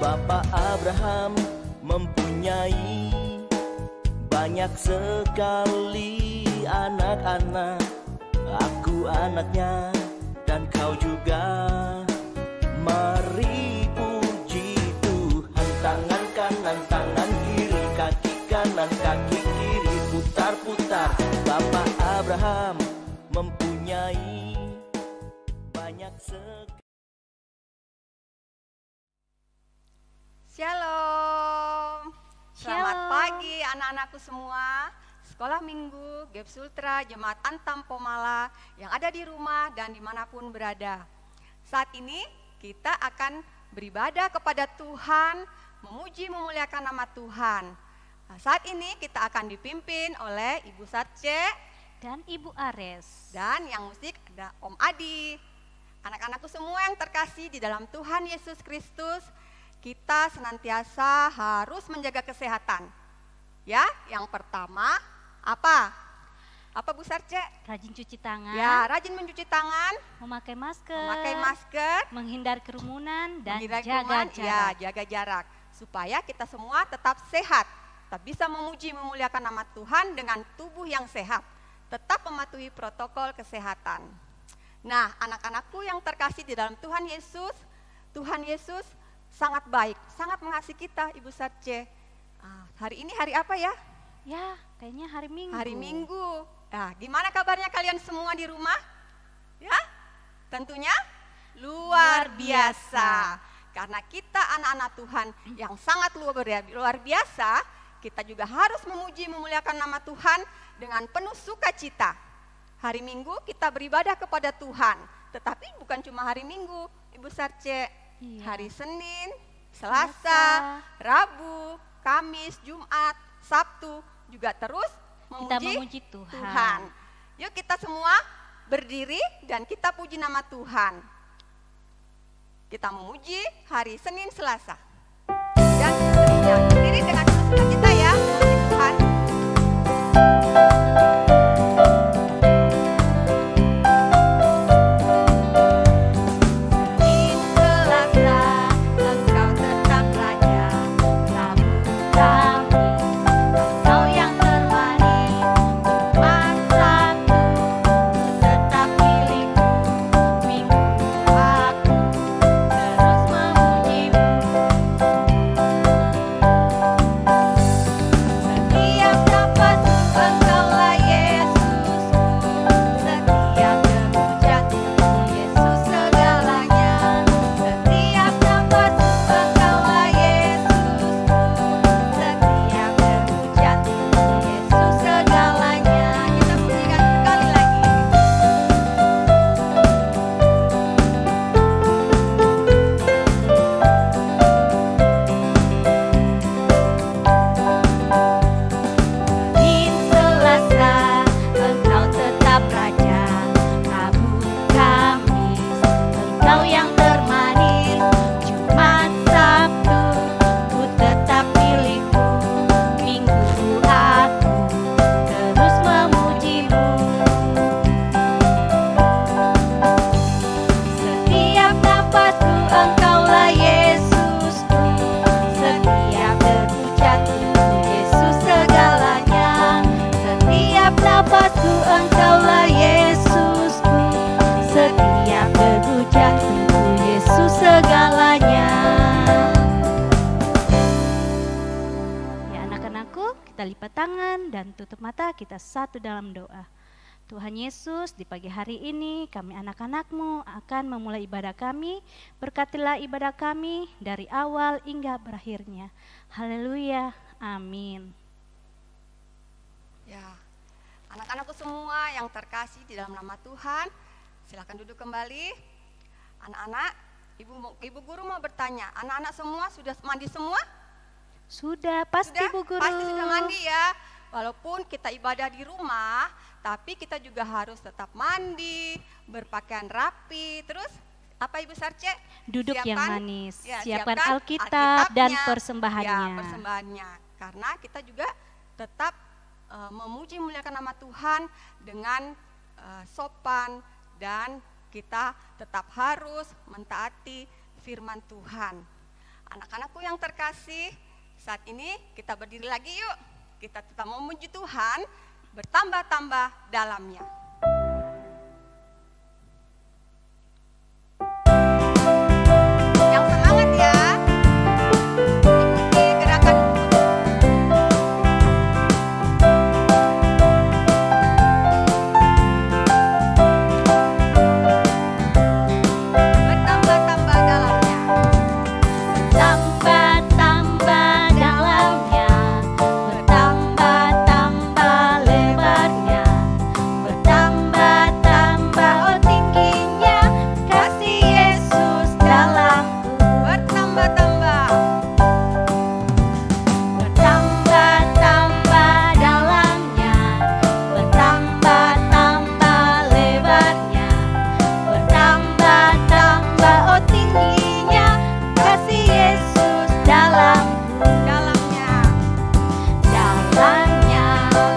Bapak Abraham mempunyai banyak sekali anak-anak. Aku anaknya dan kau juga. Mari puji Tuhan. Tangan kanan, tangan kiri, kaki kanan, kaki kiri, putar-putar. Bapak Abraham mempunyai banyak sekali. Shalom. Selamat Shalom. pagi anak-anakku semua. Sekolah Minggu, Gap Sultra, Jemaat Antam Pomala yang ada di rumah dan dimanapun berada. Saat ini kita akan beribadah kepada Tuhan, memuji memuliakan nama Tuhan. Nah, saat ini kita akan dipimpin oleh Ibu Satce Dan Ibu Ares. dan yang musik ada Om Adi. Anak-anakku semua yang terkasih di dalam Tuhan Yesus Kristus, kita senantiasa harus menjaga kesehatan. Ya, yang pertama apa? Apa Bu Sarce? Rajin cuci tangan, Ya, rajin mencuci tangan, memakai masker, memakai masker, menghindar kerumunan, dan menghindari jaga kerumunan, jarak. ya, jaga jarak. Supaya kita semua tetap sehat, tetap bisa memuji memuliakan nama Tuhan dengan tubuh yang sehat, tetap mematuhi protokol kesehatan. Nah, anak-anakku yang terkasih di dalam Tuhan Yesus sangat baik, sangat mengasihi kita, Ibu Satce. Hari ini hari apa ya? Ya, kayaknya hari Minggu. Hari Minggu. Nah, gimana kabarnya kalian semua di rumah? Ya, tentunya luar biasa. Karena kita anak-anak Tuhan yang sangat luar biasa, kita juga harus memuji memuliakan nama Tuhan dengan penuh sukacita. Hari Minggu kita beribadah kepada Tuhan, tetapi bukan cuma hari Minggu, Ibu Sarce. Iya. Hari Senin, Selasa, Rabu, Kamis, Jumat, Sabtu juga terus Kita memuji Tuhan. Tuhan. Yuk kita semua berdiri dan kita puji nama Tuhan. Kita memuji hari Senin, Selasa. Dan seterusnya. Berdiri dengan sesuka kita ya, memuji Tuhan. Senin, Selasa, Engkau tetap Raja, Rabu, Kamis, Engkau yang termanis, Jumat, Sabtu, tetap milikku, Minggu aku terus memujimu. Setiap nafasku Engkaulah Yesusku, setiap debu jantungku Yesus segalanya. Setiap nafasku Engkaulah Yesusku, setiap debu jantungku Yesus segalanya. Kita pujikan sekali lagi. Senin, Selasa, Engkau tetap Raja, Rabu, Kamis, Engkau yang termanis, Jumat, Sabtu, ku tetap milikmu, Minggu aku terus memujimu. Setiap nafasku Engkaulah Yesusku, setiap debu jantungku Yesus segalanya. Setiap nafasku Engkaulah Yesusku, setiap debu jantungku Yesus segalanya. Ya, anak-anakku, kita lipat tangan dan tutup mata, kita satu dalam doa. Tuhan Yesus, di pagi hari ini kami anak-anak-Mu akan memulai ibadah kami. Berkatilah ibadah kami dari awal hingga berakhirnya. Haleluya, amin. Ya, anak-anakku semua yang terkasih di dalam nama Tuhan, silakan duduk kembali. Anak-anak, ibu guru mau bertanya, anak-anak semua sudah mandi semua? Sudah, pasti Sudah? Bu Guru. Pasti sudah mandi ya. Walaupun kita ibadah di rumah, tapi kita juga harus tetap mandi, berpakaian rapi. Terus apa Ibu Sarce? Duduk yang Siapkan- manis, ya, siapkan siapkan Alkitab dan Alkitabnya. persembahannya. Ya, persembahannya. Karena kita juga tetap memuji memuliakan nama Tuhan dengan sopan, dan kita tetap harus mentaati firman Tuhan. anak-anakku yang terkasih, saat ini kita berdiri lagi yuk. Kita tetap memuji Tuhan, bertambah-tambah dalamnya. Yang semangat ya. Ikuti gerakan. Bertambah-tambah dalamnya. Tambah-tambah dalamnya, bertambah-tambah lebarnya, bertambah-tambah oh tingginya, kasih Yesus dalamku. Bertambah-tambah. Bertambah-tambah dalamnya, bertambah-tambah lebarnya, bertambah-tambah oh tingginya, kasih Yesus dalamku. Dalamnya. Dalamnya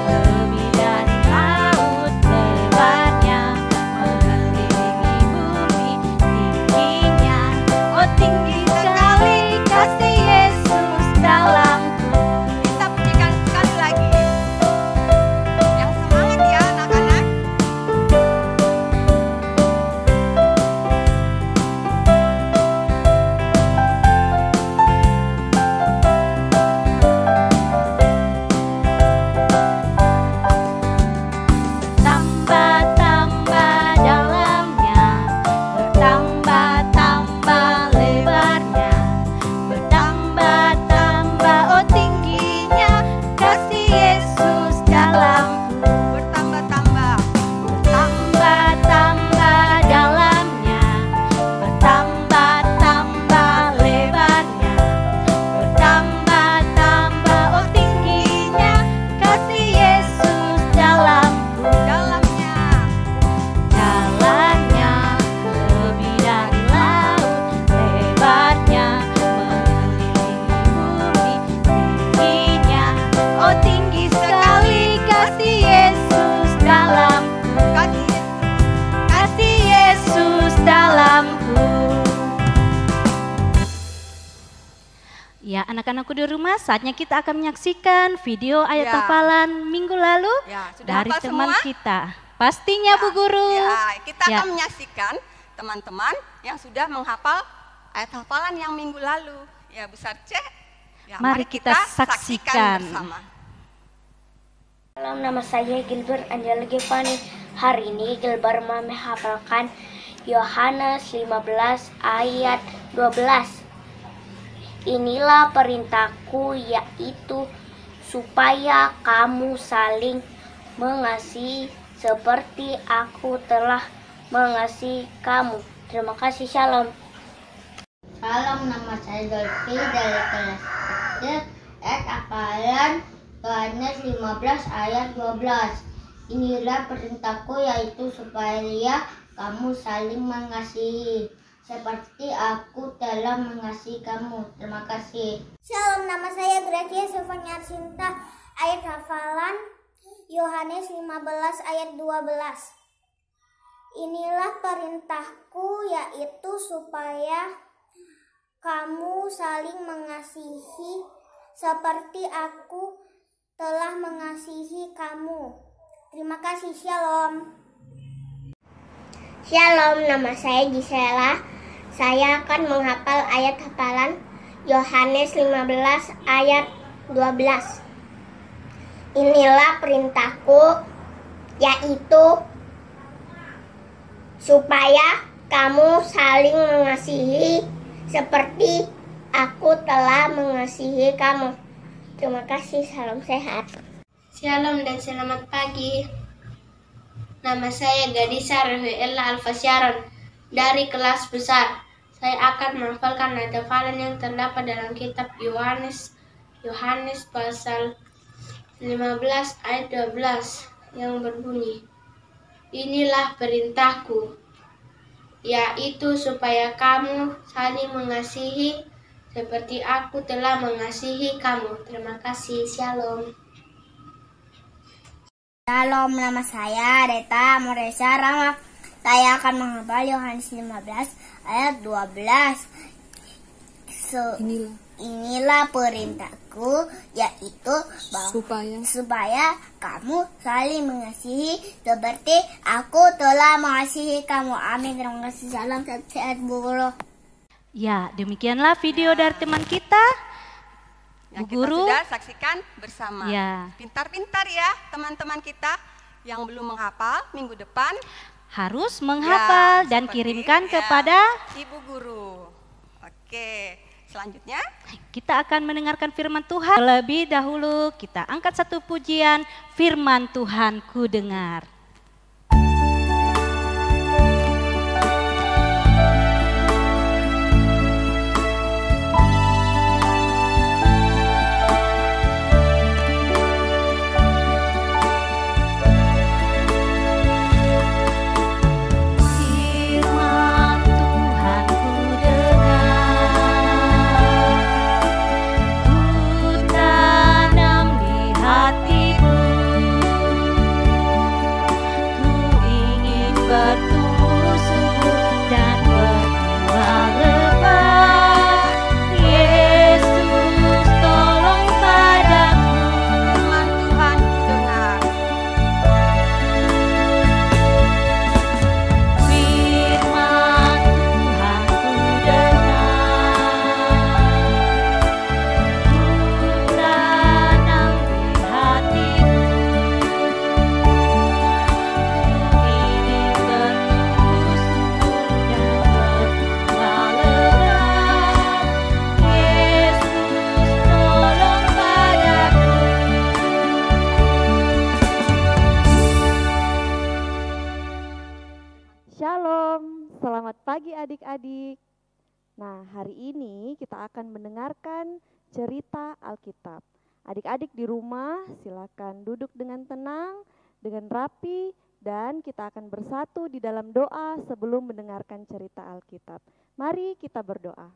lebih dari laut, lebarnya mengelilingi bumi, tingginya oh tinggi sekali, kasih Yesus dalamku. Kita bunyikan sekali lagi. Yang semangat ya anak-anak. Tambah-tambah dalamnya, bertambah-tambah lebarnya, bertambah-tambah oh tingginya, kasih Yesus dalamku. Bertambah-tambah. Tambah-tambah dalamnya, bertambah-tambah lebarnya, bertambah-tambah oh tingginya, kasih Yesus dalamku. Dalamnya. Dalamnya lebih dari laut, lebarnya mengelilingi bumi, tingginya oh tinggi sekali, kasih Yesus dalamku. Kasih Yesus dalamku. Ya, anak-anakku di rumah, saatnya kita akan menyaksikan video ayat Ya. hafalan minggu lalu Ya, sudah dari hafal teman semua? kita. Pastinya Bu Guru. Ya, kita Ya. akan menyaksikan teman-teman yang sudah menghafal ayat hafalan yang minggu lalu. Ya, Besar C. Ya, Mari kita saksikan. bersama. Salam, nama saya Gilbert Angela Givani. Hari ini Gilbert menghafalkan Yohanes 15 ayat 12. Inilah perintahku, yaitu supaya kamu saling mengasihi seperti aku telah mengasihi kamu. Terima kasih, shalom. Salam, nama saya Dolphy dari kelas 1 ayat hafalan Yohanes 15 ayat 12. Inilah perintahku, yaitu supaya kamu saling mengasihi seperti aku telah mengasihi kamu. Terima kasih. Shalom, nama saya Gracia Sofania Sinta. Ayat hafalan Yohanes 15 ayat 12. Inilah perintahku, yaitu supaya kamu saling mengasihi seperti aku telah mengasihi kamu. Terima kasih, shalom. Shalom, nama saya Gisela. Saya akan menghafal ayat hafalan Yohanes 15 ayat 12. Inilah perintahku, yaitu supaya kamu saling mengasihi seperti aku telah mengasihi kamu. Terima kasih, salam sehat. Shalom dan selamat pagi. Nama saya Gadisa Rafaela Alfasyaron dari kelas besar. Saya akan menghafalkan ayat hafalan yang terdapat dalam kitab Yohanes pasal 15 ayat 12 yang berbunyi, inilah perintahku, yaitu supaya kamu saling mengasihi seperti aku telah mengasihi kamu. Terima kasih, shalom. Shalom, nama saya Reta Moresha Rama. Saya akan menghafal Yohanes 15 ayat 12. Inilah perintahku, yaitu supaya kamu saling mengasihi seperti aku telah mengasihi kamu. Amin. Terima kasih. Salam sehat Bu Guru. Ya, demikianlah video dari teman kita. Yang Bu Guru. kita sudah saksikan bersama. Ya. Pintar-pintar ya teman-teman kita yang belum menghafal minggu depan Harus menghafal ya, dan seperti, kirimkan ya, kepada. Ibu Guru. Oke, selanjutnya Kita akan mendengarkan firman Tuhan. Terlebih dahulu kita angkat satu pujian, firman Tuhan ku dengar. Firman Tuhan ku dengar, ku tanam di hatiku, ku ingin bertumbuh subur dan berbuah lebat. Yesus tolong padaku. firman Tuhan ku dengar. Firman Tuhan ku dengar, ku tanam di hatiku, ku ingin bertumbuh subur dan berbuah lebat. Yesus tolong padaku. Shalom, selamat pagi adik-adik. Nah, hari ini kita akan mendengarkan cerita Alkitab. Adik-adik di rumah silakan duduk dengan tenang, dengan rapi, dan kita akan bersatu di dalam doa sebelum mendengarkan cerita Alkitab. Mari kita berdoa.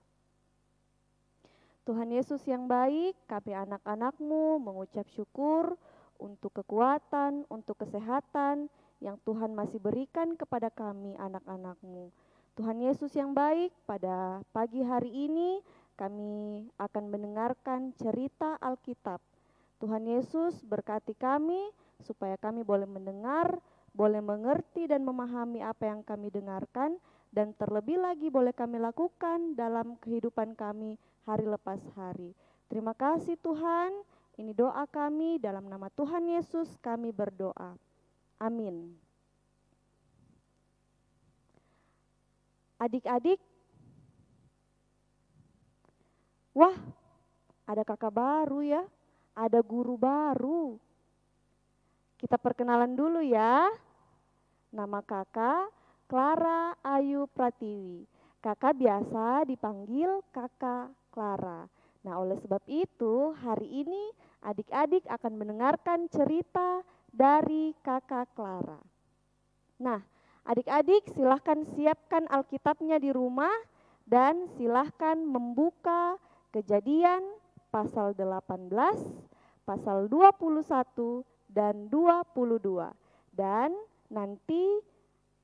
Tuhan Yesus yang baik, kami anak-anak-Mu mengucap syukur untuk kekuatan, untuk kesehatan, yang Tuhan masih berikan kepada kami anak-anak-Mu. Tuhan Yesus yang baik, pada pagi hari ini kami akan mendengarkan cerita Alkitab. Tuhan Yesus berkati kami supaya kami boleh mendengar, boleh mengerti dan memahami apa yang kami dengarkan, dan terlebih lagi boleh kami lakukan dalam kehidupan kami hari lepas hari. Terima kasih Tuhan, ini doa kami dalam nama Tuhan Yesus kami berdoa. Amin. Adik-adik, wah, ada kakak baru ya, ada guru baru. Kita perkenalan dulu ya. Nama kakak Clara Ayu Pratiwi. Kakak biasa dipanggil Kakak Clara. Nah, oleh sebab itu hari ini adik-adik akan mendengarkan cerita dari Kakak Clara. Nah, adik-adik silahkan siapkan Alkitabnya di rumah dan silahkan membuka Kejadian pasal 18, pasal 21 dan 22. Dan nanti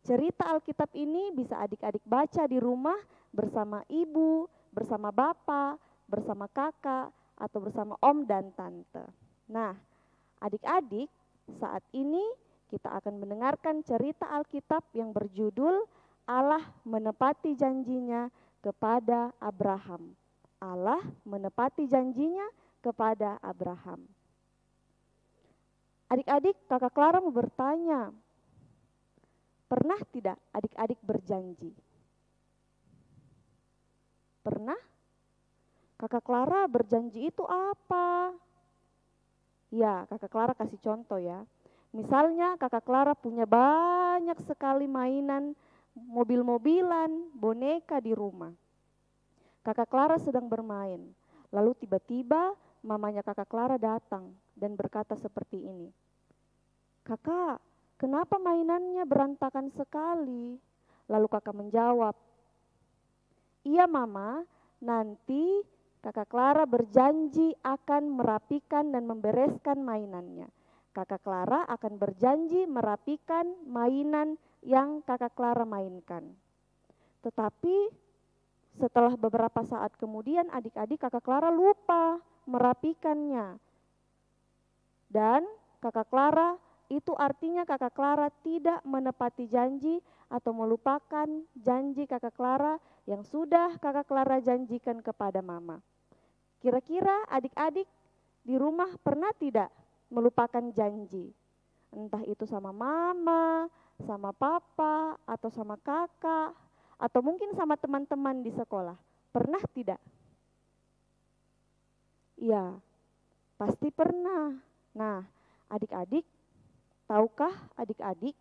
cerita Alkitab ini bisa adik-adik baca di rumah bersama ibu, bersama bapak, bersama kakak, atau bersama om dan tante. Nah, adik-adik, saat ini kita akan mendengarkan cerita Alkitab yang berjudul Allah menepati janjinya kepada Abraham. Allah menepati janjinya kepada Abraham. Adik-adik, kakak Clara mau bertanya, pernah tidak adik-adik berjanji? Pernah? Kakak Clara berjanji itu apa? Ya, kakak Clara kasih contoh ya. Misalnya kakak Clara punya banyak sekali mainan, mobil-mobilan, boneka di rumah. Kakak Clara sedang bermain, lalu tiba-tiba mamanya kakak Clara datang dan berkata seperti ini. Kakak, kenapa mainannya berantakan sekali? Lalu kakak menjawab, iya mama, nanti kakak Clara berjanji akan merapikan dan membereskan mainannya. Kakak Clara akan berjanji merapikan mainan yang kakak Clara mainkan. Tetapi setelah beberapa saat kemudian adik-adik kakak Clara lupa merapikannya. Dan kakak Clara itu artinya kakak Clara tidak menepati janji atau melupakan janji kakak Clara yang sudah kakak Clara janjikan kepada mama. Kira-kira adik-adik di rumah pernah tidak melupakan janji? Entah itu sama mama, sama papa, atau sama kakak, atau mungkin sama teman-teman di sekolah. Pernah tidak? Iya, pasti pernah. Nah, adik-adik, tahukah adik-adik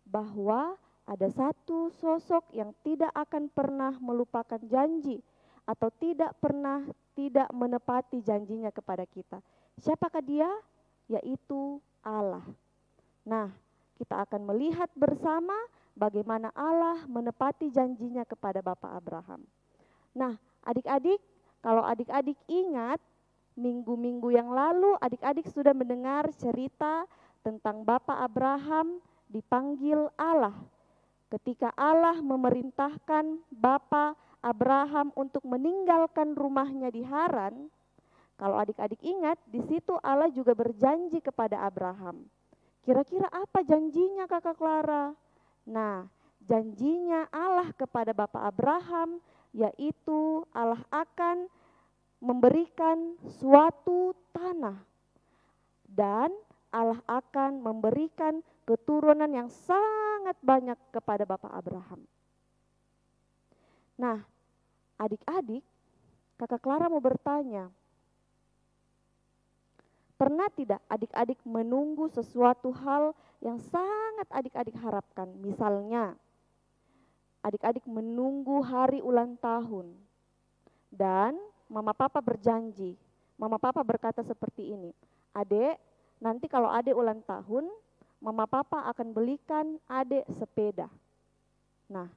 bahwa ada satu sosok yang tidak akan pernah melupakan janji atau tidak pernah tidak menepati janjinya kepada kita? Siapakah dia? Yaitu Allah. Nah, kita akan melihat bersama bagaimana Allah menepati janjinya kepada Bapak Abraham. Nah, adik-adik, kalau adik-adik ingat, minggu-minggu yang lalu adik-adik sudah mendengar cerita tentang Bapak Abraham dipanggil Allah. Ketika Allah memerintahkan Bapak Abraham untuk meninggalkan rumahnya di Haran, kalau adik-adik ingat, di situ Allah juga berjanji kepada Abraham. Kira-kira apa janjinya kakak Clara? Nah, janjinya Allah kepada Bapak Abraham yaitu Allah akan memberikan suatu tanah dan Allah akan memberikan keturunan yang sangat banyak kepada Bapak Abraham. Nah, adik-adik, kakak Clara mau bertanya, pernah tidak adik-adik menunggu sesuatu hal yang sangat adik-adik harapkan? Misalnya, adik-adik menunggu hari ulang tahun dan mama papa berjanji, mama papa berkata seperti ini, adek, nanti kalau adek ulang tahun, mama papa akan belikan adek sepeda. Nah,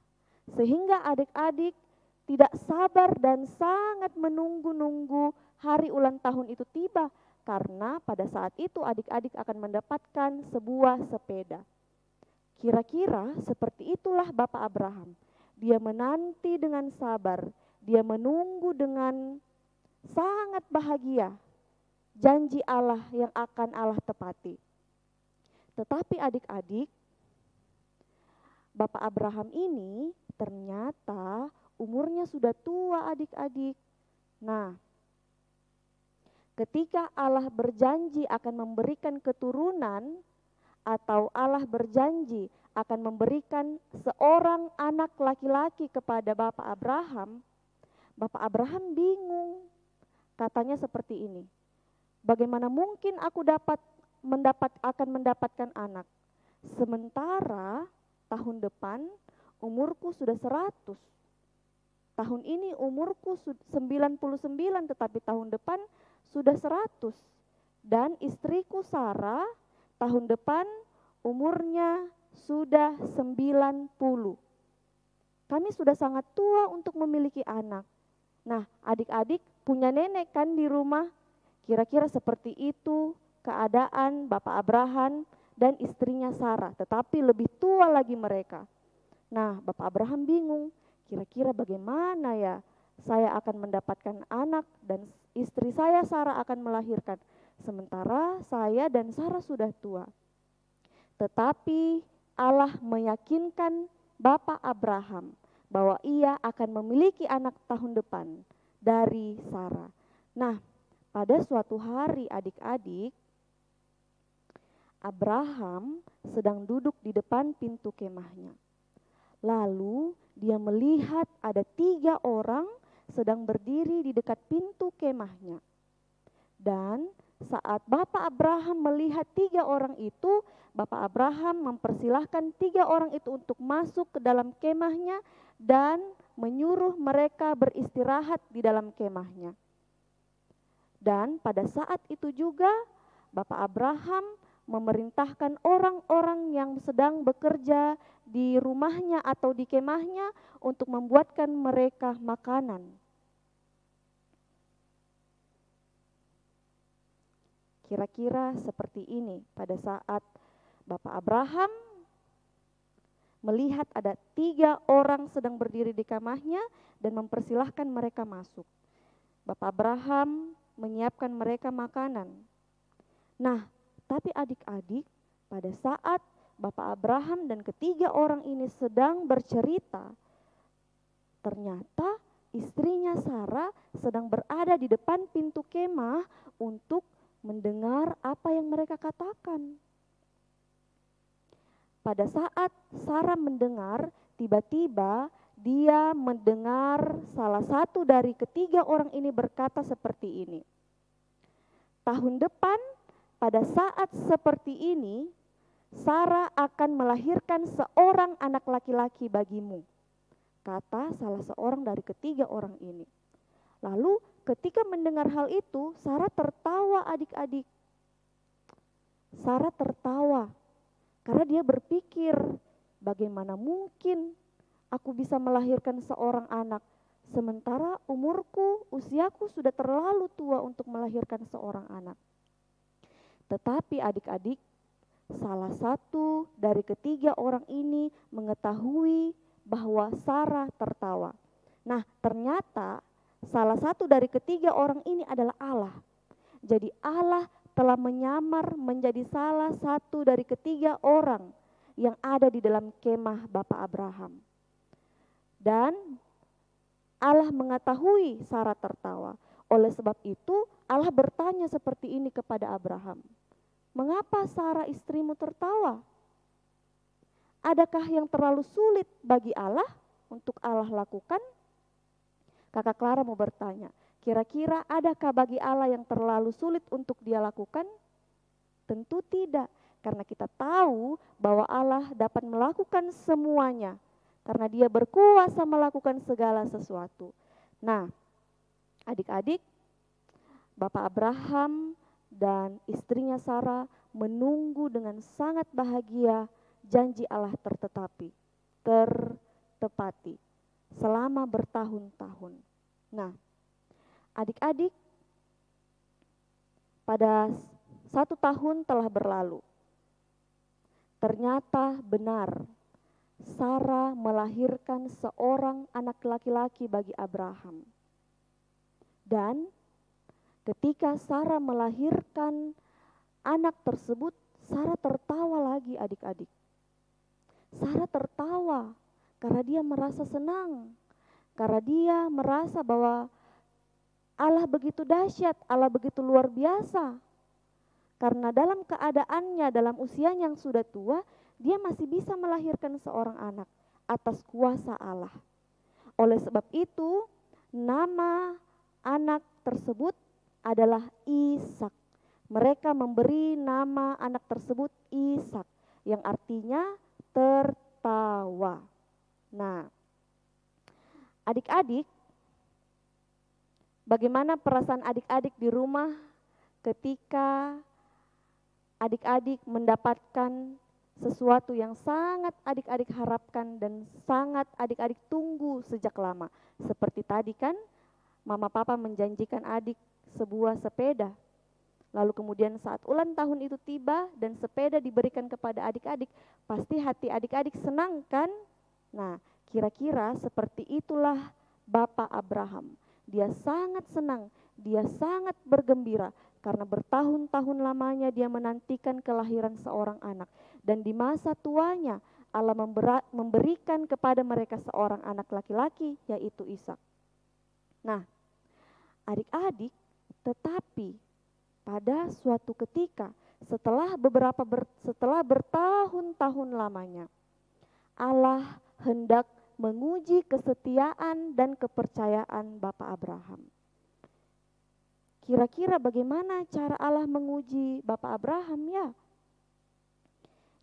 sehingga adik-adik tidak sabar dan sangat menunggu-nunggu hari ulang tahun itu tiba, karena pada saat itu adik-adik akan mendapatkan sebuah sepeda. Kira-kira seperti itulah Bapak Abraham. Dia menanti dengan sabar, dia menunggu dengan sangat bahagia janji Allah yang akan Allah tepati. Tetapi adik-adik, Bapak Abraham ini ternyata umurnya sudah tua adik-adik. Nah, ketika Allah berjanji akan memberikan keturunan atau Allah berjanji akan memberikan seorang anak laki-laki kepada Bapak Abraham bingung. Katanya seperti ini, bagaimana mungkin aku akan mendapatkan anak, sementara tahun depan umurku sudah 100. Tahun ini umurku 99, tetapi tahun depan sudah 100. Dan istriku Sarah tahun depan umurnya sudah 90. Kami sudah sangat tua untuk memiliki anak. Nah, adik-adik punya nenek kan di rumah? Kira-kira seperti itu keadaan Bapak Abraham dan istrinya Sarah, tetapi lebih tua lagi mereka. Nah, Bapak Abraham bingung, kira-kira bagaimana ya saya akan mendapatkan anak dan istri saya Sarah akan melahirkan, sementara saya dan Sarah sudah tua. Tetapi Allah meyakinkan Bapak Abraham bahwa ia akan memiliki anak tahun depan dari Sarah. Nah, pada suatu hari adik-adik, Abraham sedang duduk di depan pintu kemahnya. Lalu dia melihat ada 3 orang sedang berdiri di dekat pintu kemahnya. Dan saat Bapak Abraham melihat 3 orang itu, Bapak Abraham mempersilahkan 3 orang itu untuk masuk ke dalam kemahnya dan menyuruh mereka beristirahat di dalam kemahnya. Dan pada saat itu juga Bapak Abraham memerintahkan orang-orang yang sedang bekerja di rumahnya atau di kemahnya untuk membuatkan mereka makanan. Kira-kira seperti ini pada saat Bapak Abraham melihat ada 3 orang sedang berdiri di kemahnya dan mempersilahkan mereka masuk. Bapak Abraham menyiapkan mereka makanan. Nah, tapi adik-adik, pada saat Bapak Abraham dan ketiga orang ini sedang bercerita, ternyata istrinya Sarah sedang berada di depan pintu kemah untuk mendengar apa yang mereka katakan. Pada saat Sarah mendengar, tiba-tiba dia mendengar salah satu dari ketiga orang ini berkata seperti ini. Tahun depan pada saat seperti ini, Sarah akan melahirkan seorang anak laki-laki bagimu, kata salah seorang dari ketiga orang ini. Lalu ketika mendengar hal itu, Sarah tertawa adik-adik. Sarah tertawa karena dia berpikir, bagaimana mungkin aku bisa melahirkan seorang anak, sementara usiaku sudah terlalu tua untuk melahirkan seorang anak. Tetapi adik-adik, salah satu dari ketiga orang ini mengetahui bahwa Sarah tertawa. Nah, ternyata salah satu dari ketiga orang ini adalah Allah. Jadi Allah telah menyamar menjadi salah satu dari ketiga orang yang ada di dalam kemah Bapak Abraham. Dan Allah mengetahui Sarah tertawa. Oleh sebab itu Allah bertanya seperti ini kepada Abraham. Mengapa Sarah istrimu tertawa? Adakah yang terlalu sulit bagi Allah untuk Allah lakukan? Kakak Clara mau bertanya, kira-kira adakah bagi Allah yang terlalu sulit untuk dia lakukan? Tentu tidak, karena kita tahu bahwa Allah dapat melakukan semuanya, karena dia berkuasa melakukan segala sesuatu. Nah, adik-adik, Bapak Abraham dan istrinya Sarah menunggu dengan sangat bahagia janji Allah tertepati selama bertahun-tahun. Nah, adik-adik, pada 1 tahun telah berlalu. Ternyata benar, Sarah melahirkan seorang anak laki-laki bagi Abraham. Dan ketika Sarah melahirkan anak tersebut, Sarah tertawa lagi adik-adik. Sarah tertawa karena dia merasa senang. Karena dia merasa bahwa Allah begitu dahsyat, Allah begitu luar biasa. Karena dalam keadaannya, dalam usianya yang sudah tua, dia masih bisa melahirkan seorang anak atas kuasa Allah. Oleh sebab itu, nama anak tersebut adalah Ishak. Mereka memberi nama anak tersebut Ishak, yang artinya tertawa. Nah, adik-adik, bagaimana perasaan adik-adik di rumah ketika adik-adik mendapatkan sesuatu yang sangat adik-adik harapkan dan sangat adik-adik tunggu sejak lama? Seperti tadi kan, mama papa menjanjikan adik sebuah sepeda. Lalu kemudian saat ulang tahun itu tiba dan sepeda diberikan kepada adik-adik, pasti hati adik-adik senang kan? Nah, kira-kira seperti itulah Bapak Abraham. Dia sangat senang, dia sangat bergembira karena bertahun-tahun lamanya dia menantikan kelahiran seorang anak. Dan di masa tuanya Allah memberikan kepada mereka seorang anak laki-laki, yaitu Ishak. Nah, adik-adik, tetapi pada suatu ketika setelah bertahun-tahun lamanya, Allah hendak menguji kesetiaan dan kepercayaan Bapak Abraham. Kira-kira bagaimana cara Allah menguji Bapak Abraham ya?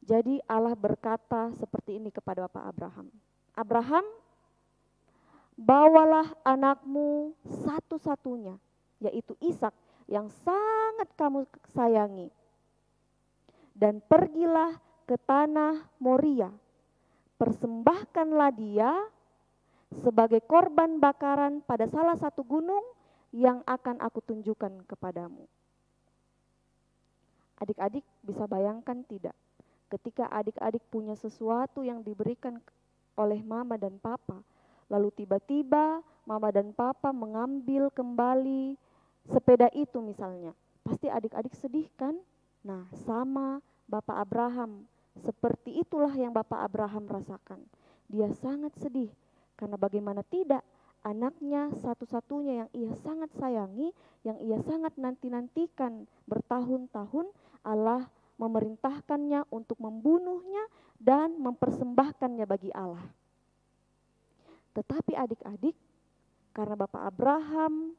Jadi Allah berkata seperti ini kepada Bapak Abraham. Abraham, bawalah anakmu satu-satunya, yaitu Ishak, yang sangat kamu sayangi. Dan pergilah ke tanah Moria. Persembahkanlah dia sebagai korban bakaran pada salah satu gunung yang akan aku tunjukkan kepadamu. Adik-adik bisa bayangkan tidak? Ketika adik-adik punya sesuatu yang diberikan oleh mama dan papa, Lalu tiba-tiba mama dan papa mengambil kembali sepeda itu misalnya. Pasti adik-adik sedih kan? Nah, sama Bapak Abraham. Seperti itulah yang Bapak Abraham rasakan. Dia sangat sedih karena bagaimana tidak, anaknya satu-satunya yang ia sangat sayangi, yang ia sangat nanti-nantikan bertahun-tahun, Allah memerintahkannya untuk membunuhnya dan mempersembahkannya bagi Allah. Tetapi adik-adik, karena Bapak Abraham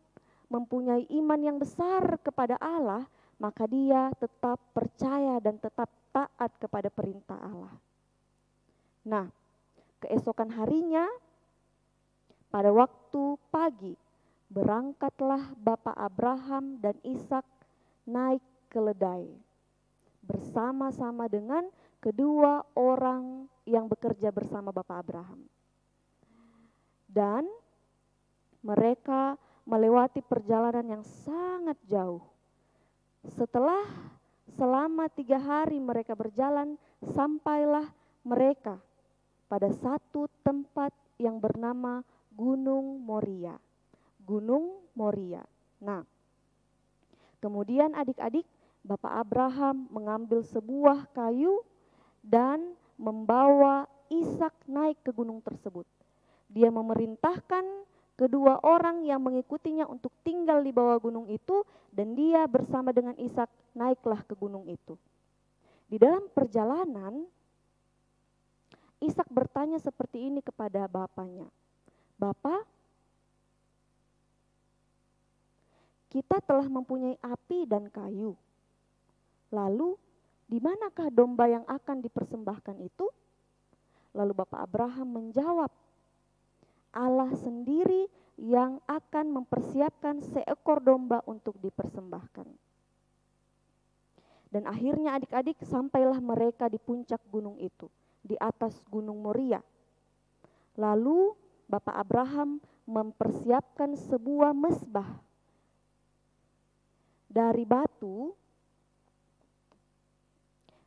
mempunyai iman yang besar kepada Allah, maka dia tetap percaya dan tetap taat kepada perintah Allah. Nah, keesokan harinya, pada waktu pagi, berangkatlah Bapak Abraham dan Ishak naik keledai bersama-sama dengan kedua orang yang bekerja bersama Bapak Abraham. Dan mereka melewati perjalanan yang sangat jauh. Setelah selama 3 hari mereka berjalan, sampailah mereka pada satu tempat yang bernama Gunung Moria. Gunung Moria. Nah, kemudian adik-adik, Bapak Abraham mengambil sebuah kayu dan membawa Ishak naik ke gunung tersebut. Dia memerintahkan kedua orang yang mengikutinya untuk tinggal di bawah gunung itu, dan dia bersama dengan Ishak naiklah ke gunung itu. Di dalam perjalanan, Ishak bertanya seperti ini kepada bapaknya, "Bapak, kita telah mempunyai api dan kayu. Lalu, di manakah domba yang akan dipersembahkan itu?" Lalu Bapak Abraham menjawab, "Allah sendiri yang akan mempersiapkan seekor domba untuk dipersembahkan." Dan akhirnya adik-adik, sampailah mereka di puncak gunung itu, di atas Gunung Moria. Lalu Bapak Abraham mempersiapkan sebuah mezbah dari batu.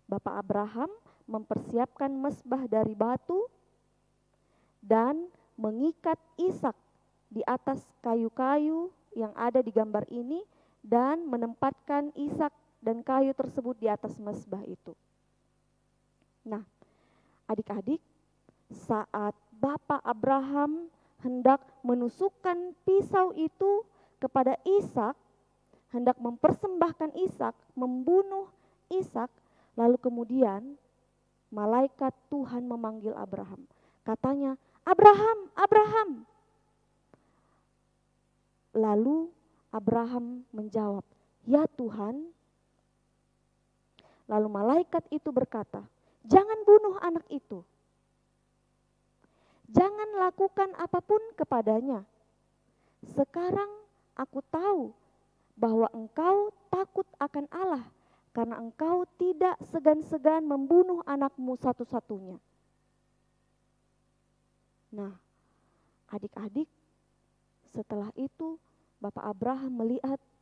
Bapak Abraham mempersiapkan mezbah dari batu dan mengikat Ishak di atas kayu-kayu yang ada di gambar ini dan menempatkan Ishak dan kayu tersebut di atas mezbah itu. Nah, adik-adik, saat Bapak Abraham hendak menusukkan pisau itu kepada Ishak, hendak mempersembahkan Ishak, membunuh Ishak, lalu kemudian malaikat Tuhan memanggil Abraham. Katanya, "Abraham, Abraham." Lalu Abraham menjawab, "Ya Tuhan." Lalu malaikat itu berkata, "Jangan bunuh anak itu. Jangan lakukan apapun kepadanya. Sekarang aku tahu bahwa engkau takut akan Allah, karena engkau tidak segan-segan membunuh anakmu satu-satunya." Nah, adik-adik, setelah itu Bapak Abraham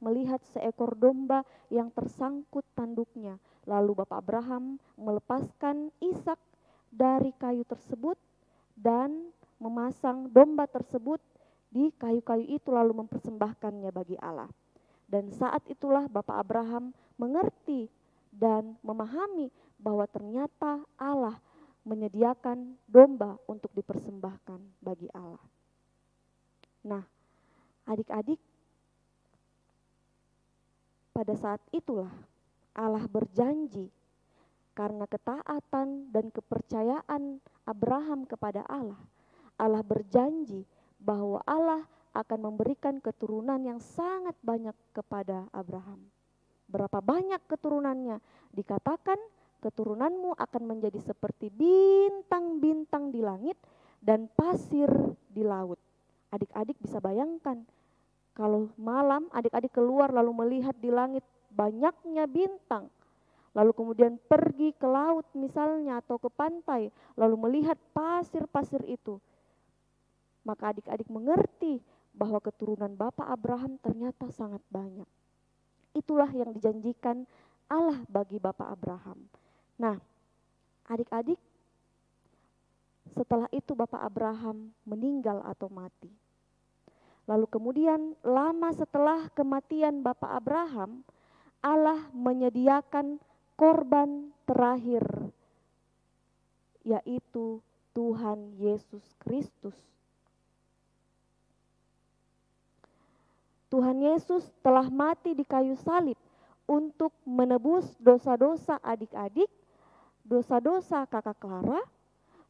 melihat seekor domba yang tersangkut tanduknya. Lalu Bapak Abraham melepaskan Ishak dari kayu tersebut dan memasang domba tersebut di kayu-kayu itu, lalu mempersembahkannya bagi Allah. Dan saat itulah Bapak Abraham mengerti dan memahami bahwa ternyata Allah menyediakan domba untuk dipersembahkan bagi Allah. Nah, adik-adik, pada saat itulah Allah berjanji, karena ketaatan dan kepercayaan Abraham kepada Allah, Allah berjanji bahwa Allah akan memberikan keturunan yang sangat banyak kepada Abraham. Berapa banyak keturunannya? Dikatakan keturunanmu akan menjadi seperti bintang-bintang di langit dan pasir di laut. Adik-adik bisa bayangkan, kalau malam adik-adik keluar lalu melihat di langit banyaknya bintang, lalu kemudian pergi ke laut misalnya atau ke pantai, lalu melihat pasir-pasir itu, maka adik-adik mengerti bahwa keturunan Bapak Abraham ternyata sangat banyak. Itulah yang dijanjikan Allah bagi Bapak Abraham. Nah, adik-adik, setelah itu Bapak Abraham meninggal atau mati. Lalu kemudian lama setelah kematian Bapak Abraham, Allah menyediakan korban terakhir, yaitu Tuhan Yesus Kristus. Tuhan Yesus telah mati di kayu salib untuk menebus dosa-dosa adik-adik, dosa-dosa kakak Clara,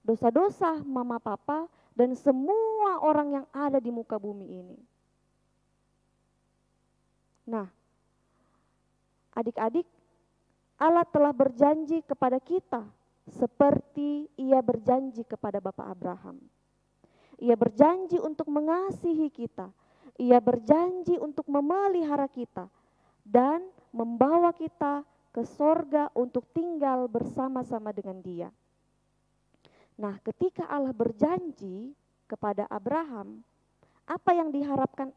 dosa-dosa mama papa, dan semua orang yang ada di muka bumi ini. Nah, adik-adik, Allah telah berjanji kepada kita seperti Ia berjanji kepada Bapak Abraham. Ia berjanji untuk mengasihi kita. Ia berjanji untuk memelihara kita dan membawa kita ke sorga untuk tinggal bersama-sama dengan Dia. Nah, ketika Allah berjanji kepada Abraham, apa yang diharapkan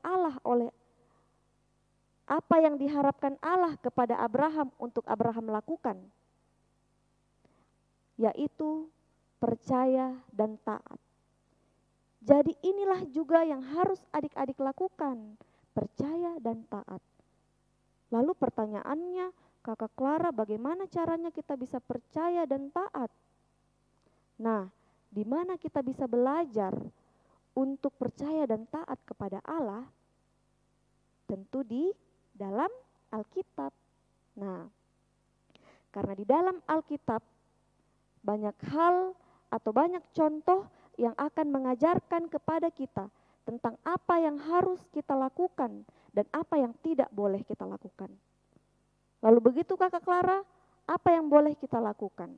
Allah kepada Abraham untuk Abraham lakukan? Yaitu percaya dan taat. Jadi inilah juga yang harus adik-adik lakukan, percaya dan taat. Lalu pertanyaannya, Kakak Clara, bagaimana caranya kita bisa percaya dan taat? Nah, di mana kita bisa belajar untuk percaya dan taat kepada Allah? Tentu di dalam Alkitab. Nah, karena di dalam Alkitab banyak hal atau banyak contoh yang akan mengajarkan kepada kita tentang apa yang harus kita lakukan dan apa yang tidak boleh kita lakukan. Lalu begitu Kakak Clara, apa yang boleh kita lakukan?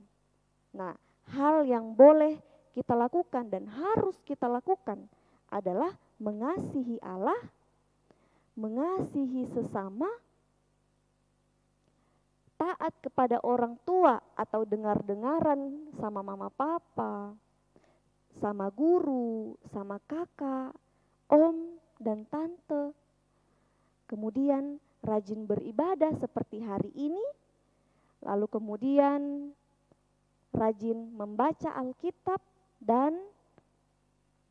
Nah, hal yang boleh kita lakukan dan harus kita lakukan adalah mengasihi Allah, mengasihi sesama, taat kepada orang tua atau dengar-dengaran sama mama papa, sama guru, sama kakak, om dan tante. Kemudian rajin beribadah seperti hari ini, lalu kemudian rajin membaca Alkitab, dan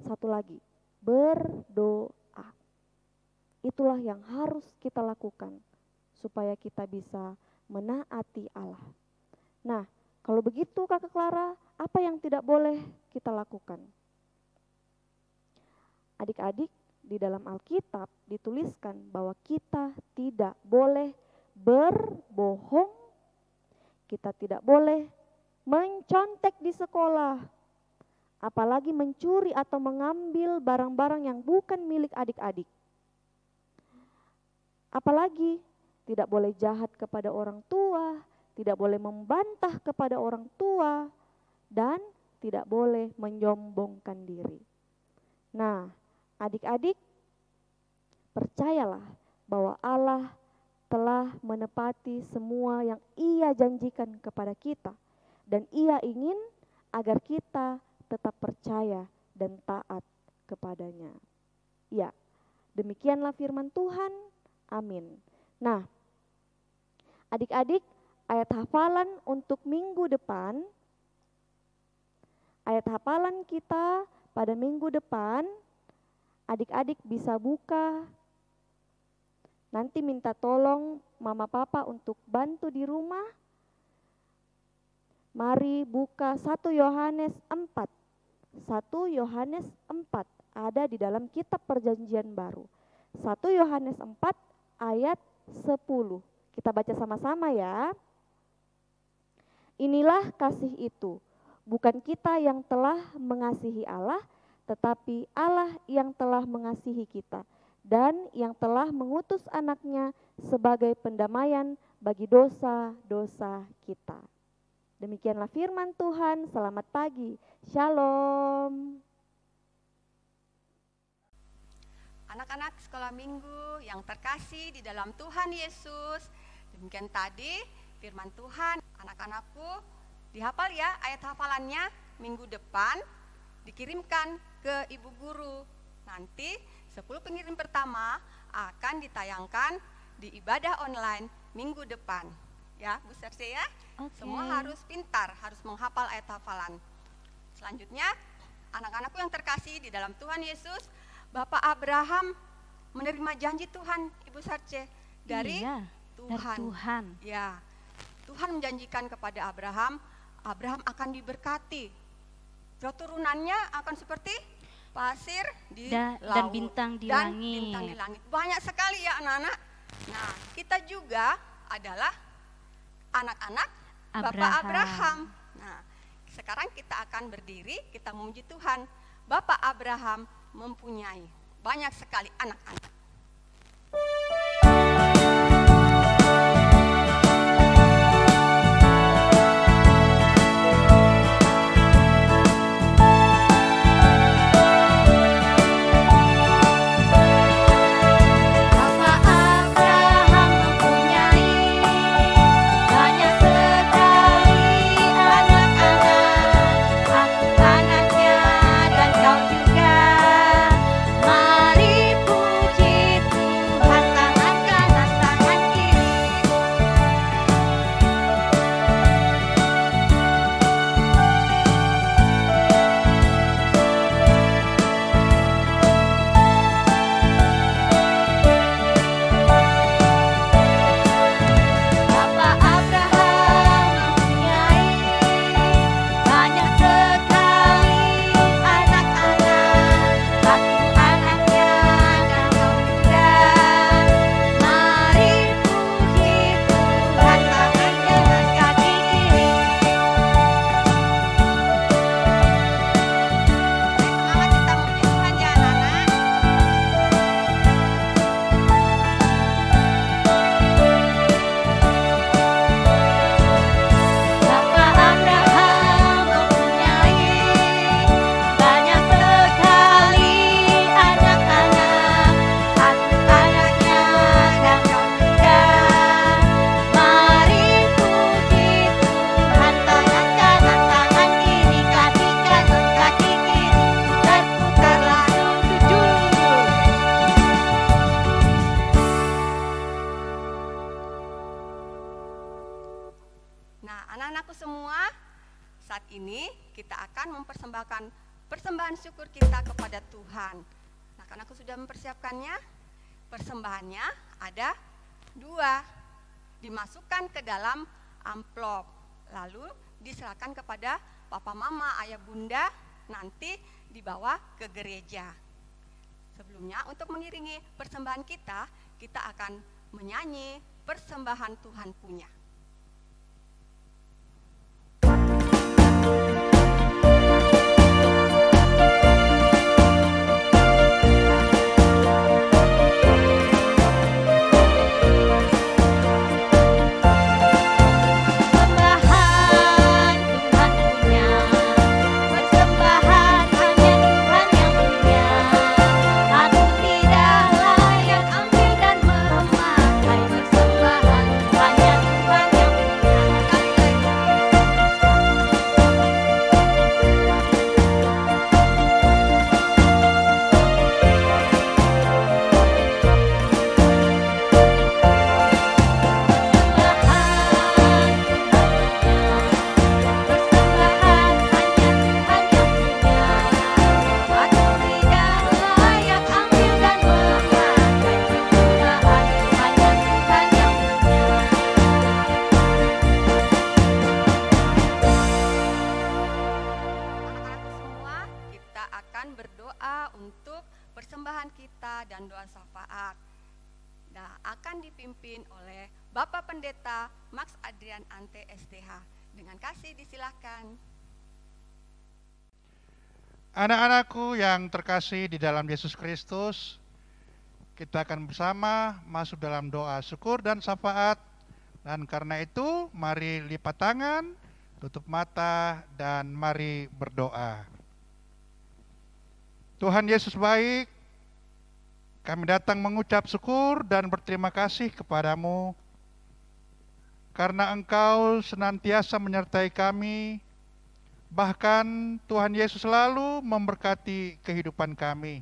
satu lagi, berdoa. Itulah yang harus kita lakukan supaya kita bisa menaati Allah. Nah, kalau begitu Kakak Clara, apa yang tidak boleh kita lakukan? Adik-adik, di dalam Alkitab dituliskan bahwa kita tidak boleh berbohong, kita tidak boleh mencontek di sekolah, apalagi mencuri atau mengambil barang-barang yang bukan milik adik-adik. Apalagi tidak boleh jahat kepada orang tua, tidak boleh membantah kepada orang tua, dan tidak boleh menyombongkan diri. Nah, adik-adik, percayalah bahwa Allah telah menepati semua yang Ia janjikan kepada kita, dan Ia ingin agar kita tetap percaya dan taat kepadanya. Ya, demikianlah firman Tuhan. Amin. Nah, adik-adik, ayat hafalan untuk minggu depan, ayat hafalan kita pada minggu depan, adik-adik bisa buka, nanti minta tolong mama papa untuk bantu di rumah. Mari buka 1 Yohanes 4. 1 Yohanes 4 ada di dalam kitab Perjanjian Baru. 1 Yohanes 4 ayat 10. Kita baca sama-sama ya. Inilah kasih itu, bukan kita yang telah mengasihi Allah, tetapi Allah yang telah mengasihi kita dan yang telah mengutus anaknya sebagai pendamaian bagi dosa-dosa kita. Demikianlah firman Tuhan. Selamat pagi. Shalom. Anak-anak sekolah minggu yang terkasih di dalam Tuhan Yesus, demikian tadi firman Tuhan. Anak-anakku, dihafal ya ayat hafalannya. Minggu depan dikirimkan ke ibu guru. Nanti 10 pengirim pertama akan ditayangkan di ibadah online minggu depan. Ya, Bu Serse ya. Okay. Semua harus pintar, harus menghafal ayat hafalan. Selanjutnya anak-anakku yang terkasih di dalam Tuhan Yesus, Bapak Abraham menerima janji Tuhan, Ibu Sarce, dari Tuhan. Dari Tuhan. Ya, Tuhan menjanjikan kepada Abraham, Abraham akan diberkati. Keturunannya akan seperti pasir di laut dan bintang di dan langit. bintang di langit. Banyak sekali ya anak-anak. Nah, kita juga adalah anak-anak Bapak Abraham. Nah, sekarang kita akan berdiri, kita memuji Tuhan. Bapak Abraham mempunyai banyak sekali anak-anak. Anak-anakku semua, saat ini kita akan mempersembahkan persembahan syukur kita kepada Tuhan. Anak-anakku sudah mempersiapkannya. Persembahannya ada 2, dimasukkan ke dalam amplop, lalu diserahkan kepada papa mama, ayah bunda, nanti dibawa ke gereja. Sebelumnya untuk mengiringi persembahan kita, kita akan menyanyi persembahan Tuhan punya. Persembahan kita dan doa syafaat. Nah, akan dipimpin oleh Bapak Pendeta Max Adrian Ante SDH. Dengan kasih disilahkan. Anak-anakku yang terkasih di dalam Yesus Kristus, kita akan bersama masuk dalam doa syukur dan syafaat. Dan karena itu, mari lipat tangan, tutup mata, dan mari berdoa. Tuhan Yesus baik, kami datang mengucap syukur dan berterima kasih kepadamu karena Engkau senantiasa menyertai kami, bahkan Tuhan Yesus selalu memberkati kehidupan kami.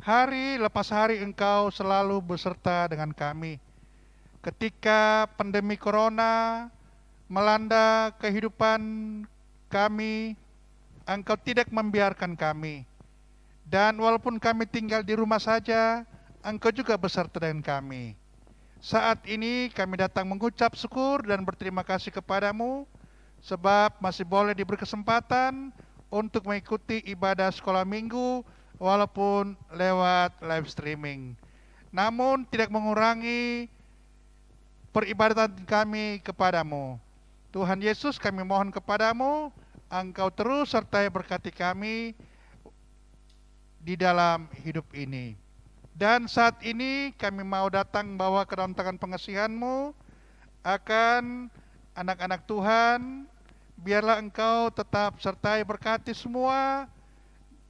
Hari lepas hari Engkau selalu beserta dengan kami. Ketika pandemi corona melanda kehidupan kami, Engkau tidak membiarkan kami. Dan walaupun kami tinggal di rumah saja, Engkau juga beserta dengan kami. Saat ini kami datang mengucap syukur dan berterima kasih kepadamu, sebab masih boleh diberi kesempatan untuk mengikuti ibadah sekolah minggu walaupun lewat live streaming. Namun tidak mengurangi peribadatan kami kepadamu. Tuhan Yesus, kami mohon kepadamu, Engkau terus sertai berkati kami di dalam hidup ini. Dan saat ini kami mau datang bawa ke dalam tangan pengasihan-Mu akan anak-anak Tuhan. Biarlah Engkau tetap sertai berkati semua,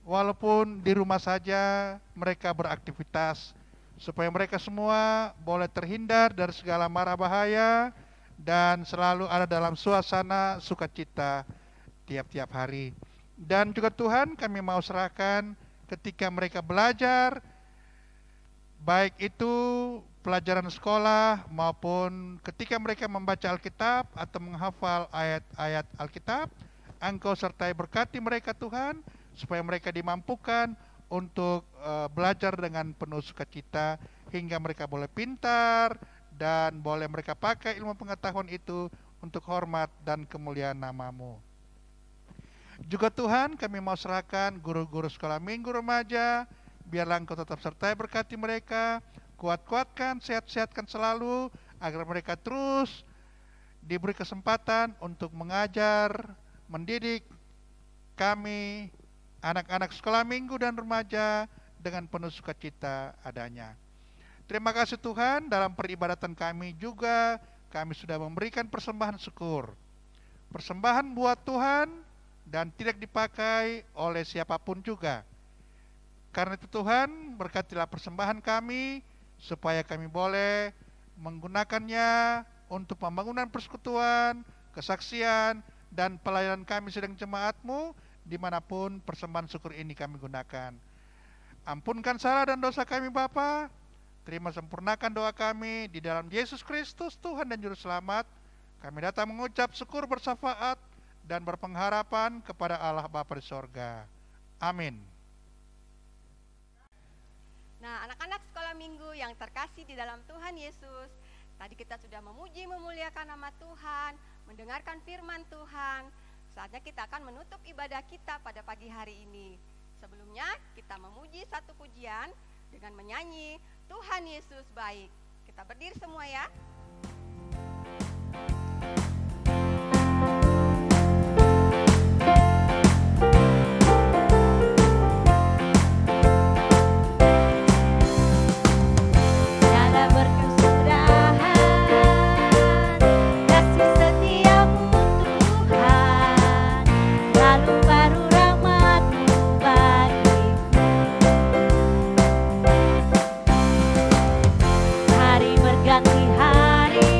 walaupun di rumah saja mereka beraktivitas, supaya mereka semua boleh terhindar dari segala mara bahaya dan selalu ada dalam suasana sukacita tiap-tiap hari. Dan juga Tuhan, kami mau serahkan ketika mereka belajar, baik itu pelajaran sekolah maupun ketika mereka membaca Alkitab atau menghafal ayat-ayat Alkitab, Engkau sertai berkati mereka Tuhan, supaya mereka dimampukan untuk belajar dengan penuh sukacita, hingga mereka boleh pintar dan boleh mereka pakai ilmu pengetahuan itu untuk hormat dan kemuliaan nama-Mu. Juga Tuhan, kami mau serahkan guru-guru sekolah minggu remaja, biarlah Engkau tetap sertai berkati mereka, kuat-kuatkan, sehat-sehatkan selalu, agar mereka terus diberi kesempatan untuk mengajar, mendidik kami, anak-anak sekolah minggu dan remaja dengan penuh sukacita adanya. Terima kasih Tuhan, dalam peribadatan kami juga, kami sudah memberikan persembahan syukur. Persembahan buat Tuhan, dan tidak dipakai oleh siapapun juga. Karena itu Tuhan, berkatilah persembahan kami, supaya kami boleh menggunakannya untuk pembangunan persekutuan, kesaksian, dan pelayanan kami sedang jemaat-Mu, dimanapun persembahan syukur ini kami gunakan. Ampunkan salah dan dosa kami Bapa, terima sempurnakan doa kami di dalam Yesus Kristus, Tuhan dan Juru Selamat. Kami datang mengucap syukur bersyafaat dan berpengharapan kepada Allah Bapa di sorga. Amin. Nah, anak-anak sekolah minggu yang terkasih di dalam Tuhan Yesus, tadi kita sudah memuji memuliakan nama Tuhan, mendengarkan firman Tuhan. Saatnya kita akan menutup ibadah kita pada pagi hari ini. Sebelumnya kita memuji satu pujian dengan menyanyi Tuhan Yesus baik. Kita berdiri semua ya. Hari berganti hari,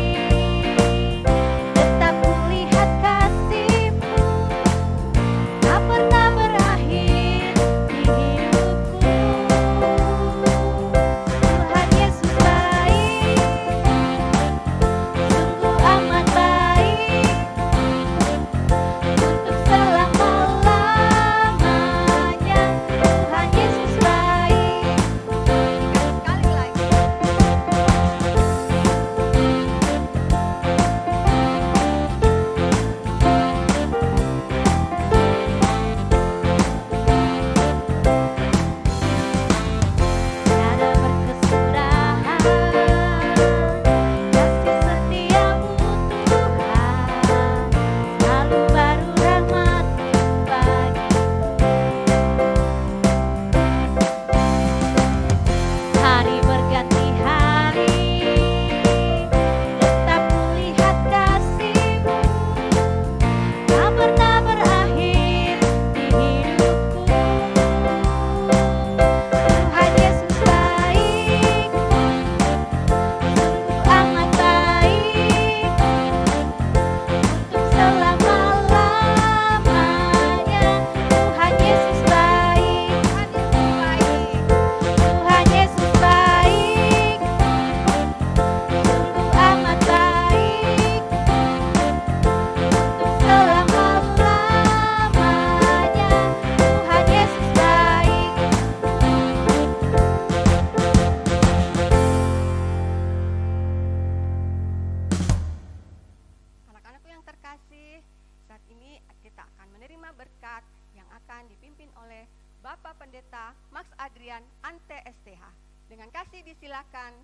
berkat yang akan dipimpin oleh Bapak Pendeta Max Adrian Ante STH. Dengan kasih disilakan.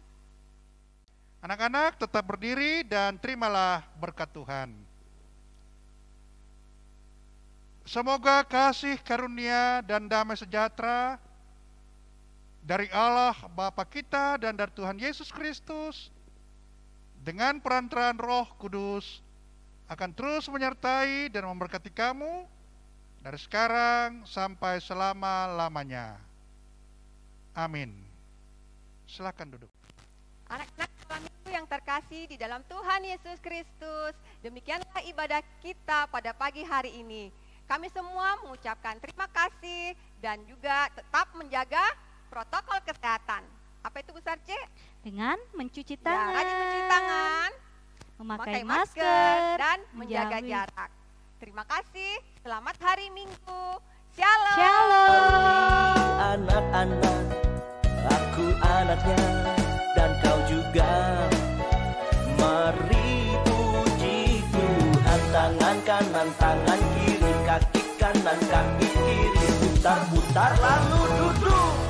Anak-anak tetap berdiri dan terimalah berkat Tuhan. Semoga kasih karunia dan damai sejahtera dari Allah Bapa kita dan dari Tuhan Yesus Kristus dengan perantaraan Roh Kudus akan terus menyertai dan memberkati kamu dari sekarang sampai selama-lamanya. Amin. Silakan duduk. Anak-anak malam minggu yang terkasih di dalam Tuhan Yesus Kristus, demikianlah ibadah kita pada pagi hari ini. Kami semua mengucapkan terima kasih dan juga tetap menjaga protokol kesehatan. Apa itu Bu Sarce? Dengan mencuci tangan, rajin mencuci tangan, memakai masker, dan menjaga menjauhi. jarak. Terima kasih, selamat hari Minggu. Shalom. Shalom. Anak-anak, aku anaknya dan kau juga. Mari puji Tuhan, tangan kanan, tangan kiri, kaki kanan, kaki kiri, putar-putar lalu duduk.